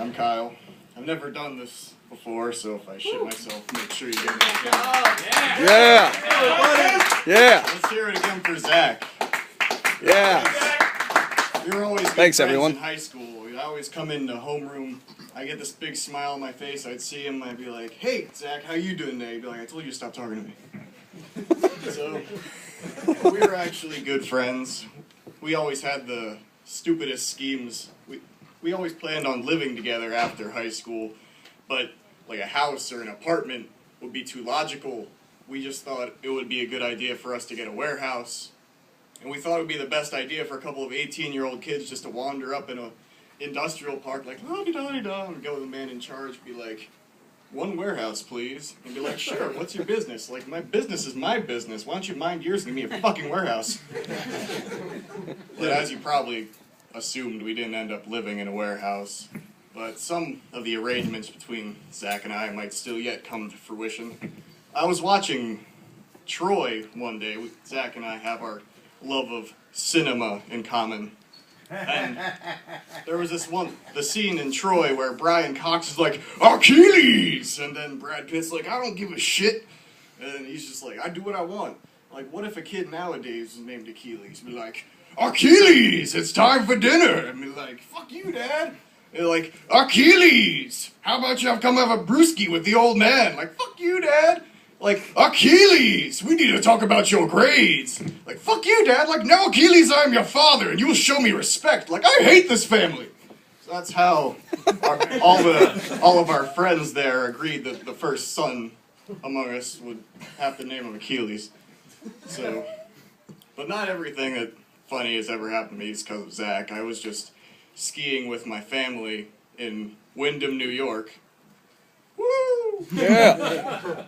I'm Kyle. I've never done this before, so if I shit myself, make sure you get it. Yeah! Yeah! Let's hear it again for Zach. Yeah! We were always good Thanks, friends everyone. in high school. We'd always come into homeroom. I get this big smile on my face. I'd see him. I'd be like, "Hey, Zach, how you doing today?" He'd be like, "I told you to stop talking to me." So we were actually good friends. We always had the stupidest schemes. We always planned on living together after high school, but like a house or an apartment would be too logical. We just thought it would be a good idea for us to get a warehouse. And we thought it would be the best idea for a couple of 18-year-old kids just to wander up in a industrial park like, la-di-da-di-da, and go to the man in charge, be like, "One warehouse, please." And be like, "Sure, what's your business?" Like, "My business is my business. Why don't you mind yours and give me a fucking warehouse?" But as you probably assumed, we didn't end up living in a warehouse. But some of the arrangements between Zach and I might still yet come to fruition. I was watching Troy one day. Zach and I have our love of cinema in common. And there was the scene in Troy where Brian Cox is like, "Achilles!" And then Brad Pitt's like, "I don't give a shit." And he's just like, "I do what I want." Like, what if a kid nowadays is named Achilles? Be like, "Achilles, it's time for dinner." And be like, "Fuck you, Dad." And they're like, "Achilles, how about you come have a brewski with the old man?" Like, "Fuck you, Dad." Like, "Achilles, we need to talk about your grades." Like, "Fuck you, Dad." Like, "No, Achilles, I am your father, and you will show me respect." Like, I hate this family. So that's how all of our friends there agreed that the first son among us would have the name of Achilles. So, but not everything that funny has ever happened to me is because of Zach. I was just skiing with my family in Windham, New York. Woo! Yeah!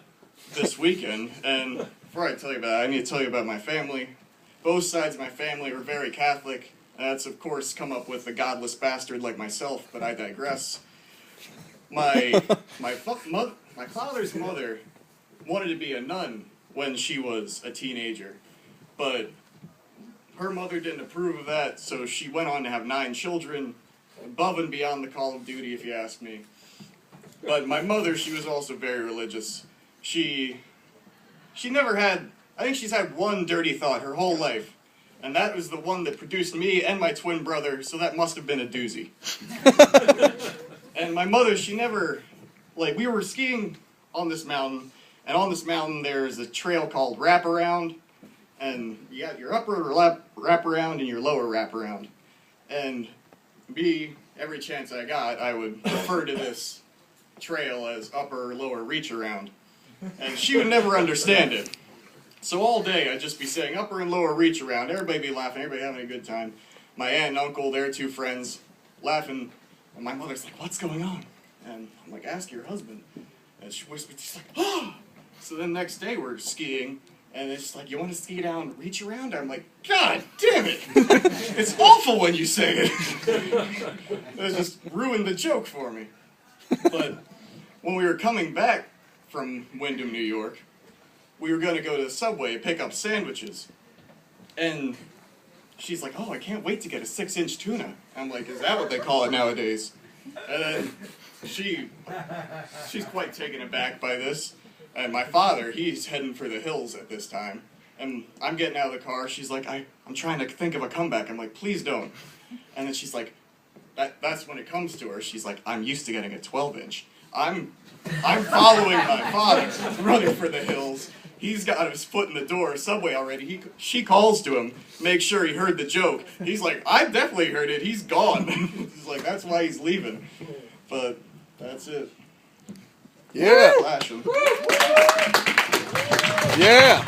This weekend, and before I tell you about it, I need to tell you about my family. Both sides of my family are very Catholic. That's, of course, come up with a godless bastard like myself, but I digress. My father's mother wanted to be a nun when she was a teenager, but her mother didn't approve of that, so she went on to have 9 children, above and beyond the call of duty, if you ask me. But my mother, she was also very religious. She never had, I think she's had one dirty thought her whole life, and that was the one that produced me and my twin brother, so that must have been a doozy. And my mother, she never, like, we were skiing on this mountain, and on this mountain there's a trail called Wraparound, and you got your upper wraparound and your lower wraparound. And me, every chance I got, I would refer to this trail as upper or lower reach around. And she would never understand it. So all day I'd just be saying upper and lower reach around. Everybody be laughing, everybody having a good time. My aunt and uncle, their 2 friends, laughing. And my mother's like, "What's going on?" And I'm like, "Ask your husband." And she whispers, she's like, "Ah!" So then next day we're skiing, and it's like, "You want to ski down, reach around?" I'm like, "God damn it!" It's awful when you say it. It just ruined the joke for me. But when we were coming back from Windham, New York, we were going to go to the Subway and pick up sandwiches. And she's like, "Oh, I can't wait to get a 6-inch tuna." I'm like, "Is that what they call it nowadays?" And then she's quite taken aback by this. And my father, he's heading for the hills at this time. And I'm getting out of the car. She's like, I'm trying to think of a comeback. I'm like, "Please don't." And then she's like, that's when it comes to her. She's like, "I'm used to getting a 12-inch. I'm following my father, running for the hills. He's got his foot in the door of Subway already. She calls to him, make sure he heard the joke. He's like, "I definitely heard it. He's gone." He's like, that's why he's leaving. But that's it. Yeah! Flash him. Yeah!